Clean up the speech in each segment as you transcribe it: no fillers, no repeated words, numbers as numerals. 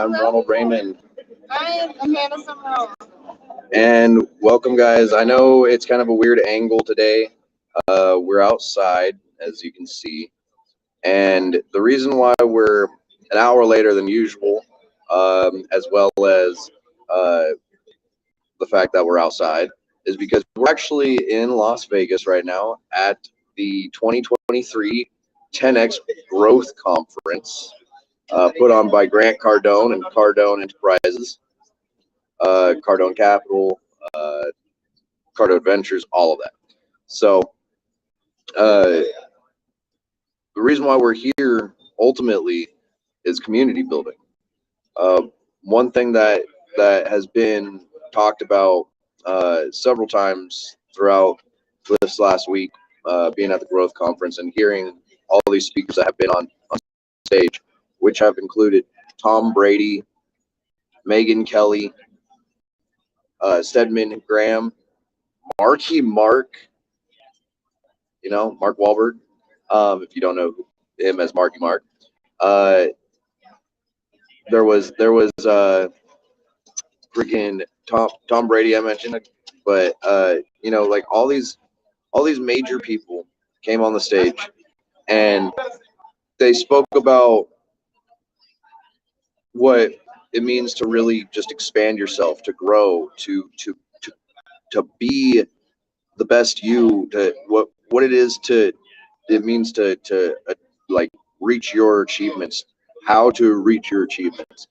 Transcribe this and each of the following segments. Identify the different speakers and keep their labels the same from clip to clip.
Speaker 1: I'm Ronald Raymond.
Speaker 2: I am Hanna Sumrall.
Speaker 1: And welcome, guys. I know it's kind of a weird angle today. We're outside, as you can see. And the reason why we're an hour later than usual, as well as uh, the fact that we're outside, is because we're actually in Las Vegas right now at the 2023 10X Growth Conference, put on by Grant Cardone and Cardone Enterprises, Cardone Capital, uh, Cardone Ventures, all of that. So the reason why we're here ultimately is community building. Uh, One thing that has been talked about several times throughout this last week, being at the Growth Conference and hearing all these speakers that have been on stage, which have included Tom Brady, Megan Kelly, Stedman Graham, Mark, Mark Wahlberg. If you don't know him as Marky Mark, uh, there was freaking Tom Brady I mentioned, but like all these major people came on the stage and they spoke about what it means to really just expand yourself, to grow, to be the best you, to what it means to like reach your achievements, how to reach your achievements,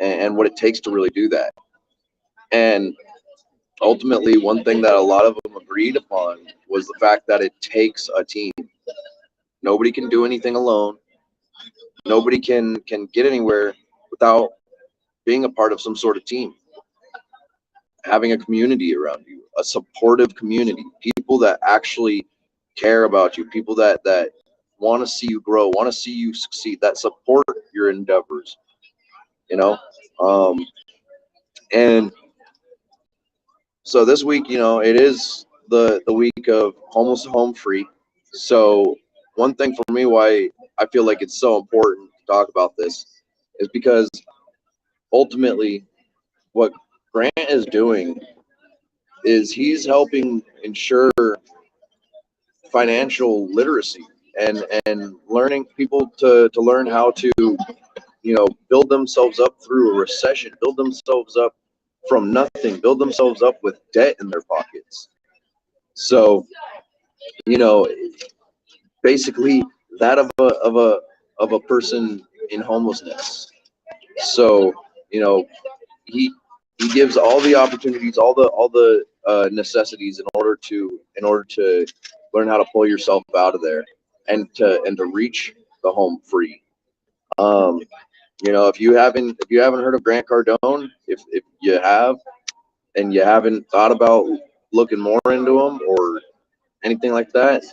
Speaker 1: and what it takes to really do that. And ultimately, one thing that a lot of them agreed upon was the fact that it takes a team. Nobody can do anything alone. Nobody can get anywhere without being a part of some sort of team, having a community around you, a supportive community, people that actually care about you, people that want to see you grow, want to see you succeed, that support your endeavors, you know. Um, and so this week, it is the week of Homeless to Home Free. So one thing for me why I feel like it's so important to talk about this is because ultimately what Grant is doing is he's helping ensure financial literacy and learning people to learn how to build themselves up through a recession, build themselves up from nothing, build themselves up with debt in their pockets. So you know basically that of a person in homelessness. So you know he he gives all the opportunities, all the necessities in order to learn how to pull yourself out of there and to reach the home free. Um, if you haven't heard of Grant Cardone, if you have and you haven't thought about looking more into him or anything like that,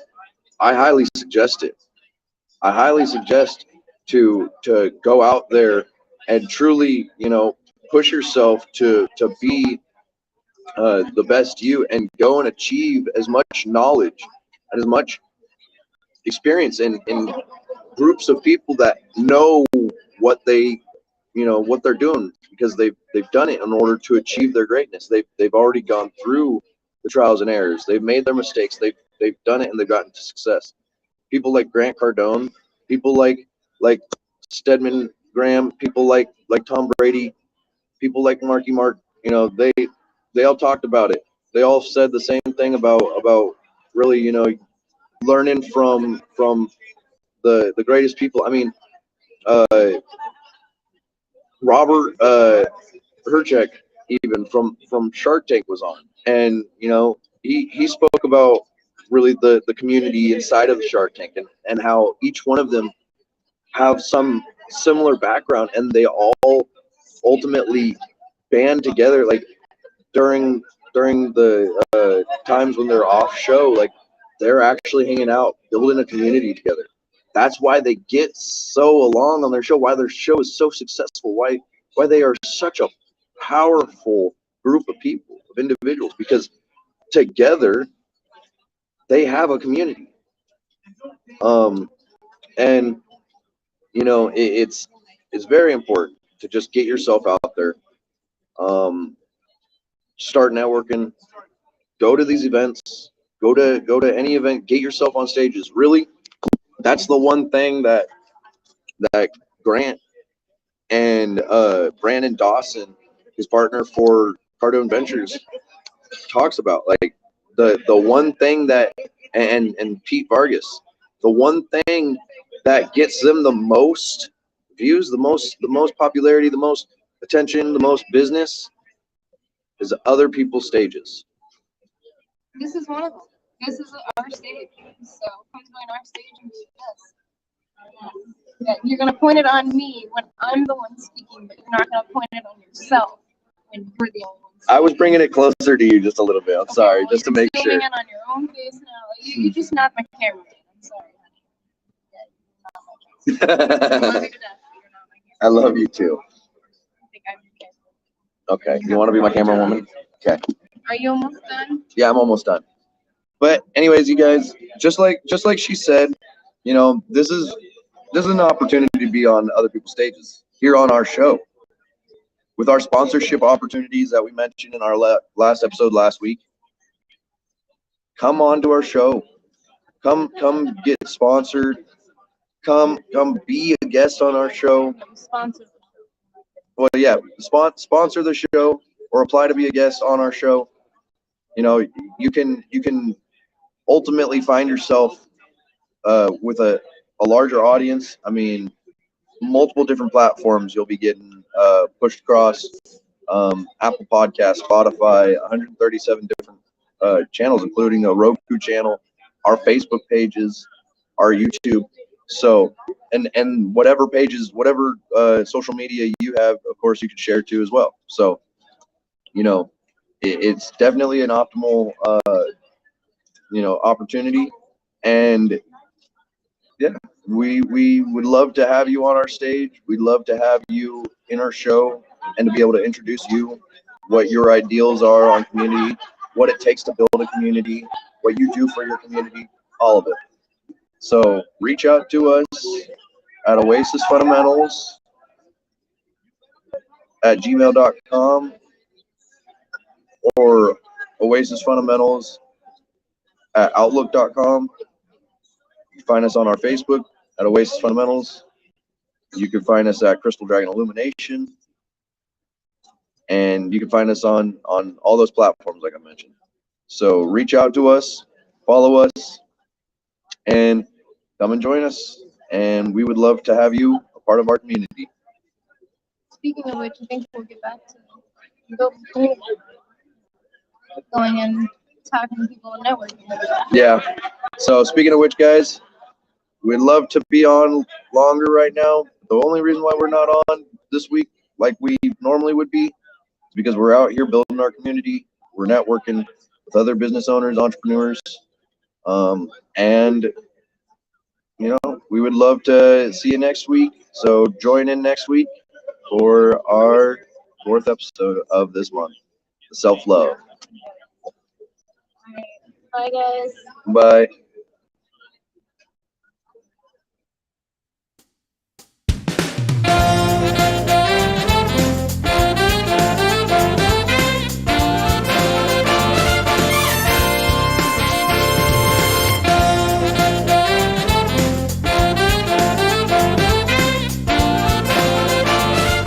Speaker 1: I highly suggest it. I highly suggest to go out there and truly, push yourself to be the best you, and go and achieve as much knowledge and as much experience in groups of people that know what what they're doing, because they've done it in order to achieve their greatness. They've already gone through the trials and errors. They've made their mistakes. They've done it and they've gotten to success. People like Grant Cardone, people like Stedman Graham, people like Tom Brady, people like Marky Mark, they all talked about it. They all said the same thing about really, learning from the greatest people. I mean, uh, Robert Herchek, even from Shark Tank, was on, and he spoke about really the community inside of the Shark Tank, and how each one of them have some similar background, and they all ultimately band together, like during the times when they're off show, like they're actually hanging out, building a community together. That's why they get so along on their show, why their show is so successful, why they are such a powerful group of people, of individuals, because together they have a community. And it's very important to just get yourself out there. Start networking. Go to these events. Go to any event. Get yourself on stages. Really, that's the one thing that Grant and Brandon Dawson, his partner for Cardone Ventures, talks about. Like the one thing that and Pete Vargas, the one thing that gets them the most views, the most popularity, the most attention, the most business is other people's stages.
Speaker 2: This is one of them. This is our stage. So come join our stage and be this. Yeah, you're gonna point it on me when I'm the one speaking, but you're not gonna point it on yourself when you're the only one speaking.
Speaker 1: I was bringing it closer to you just a little bit. I'm sorry, just to make sure.
Speaker 2: You're zooming in on your own face now. You just not my cameraman. I'm sorry, honey. Yeah, you're not my cameraman. I love you to death, but you're not my
Speaker 1: I love you too.
Speaker 2: I think I'm your cameraman.
Speaker 1: Okay, you want to be my camera woman? Okay.
Speaker 2: Are you almost done?
Speaker 1: Yeah, I'm almost done. But anyways, you guys, just like she said, you know, this is an opportunity to be on other people's stages here on our show. With our sponsorship opportunities that we mentioned in our last episode last week, come on to our show. Come get sponsored. Come be a guest on our show.
Speaker 2: Sponsor.
Speaker 1: Well, yeah, sponsor the show or apply to be a guest on our show. You know, you can ultimately find yourself with a larger audience. I mean, multiple different platforms you'll be getting pushed across. Apple Podcast, Spotify, 137 different channels, including a Roku channel, our Facebook pages, our YouTube. So, and whatever pages, whatever social media you have, of course, you can share too as well. So, you know, it's definitely an optimal, opportunity. And yeah, we would love to have you on our stage. We'd love to have you in our show and to be able to introduce you, what your ideals are on community, what it takes to build a community, what you do for your community, all of it. So reach out to us at Oasis Fundamentals at gmail.com or Oasis Fundamentals at outlook.com. You can find us on our Facebook at Oasis Fundamentals. You can find us at Crystal Dragon Illumination. And you can find us on all those platforms like I mentioned. So reach out to us, follow us, and come and join us. And we would love to have you a part of our community.
Speaker 2: Speaking of which, I think we'll get back to going and talking to people and networking.
Speaker 1: Yeah. So speaking of which, guys, we'd love to be on longer right now. The only reason why we're not on this week like we normally would be is because we're out here building our community. We're networking with other business owners, entrepreneurs, and we would love to see you next week. So join in next week for our 4th episode of this month, Self-Love.
Speaker 2: Bye, guys.
Speaker 1: Bye.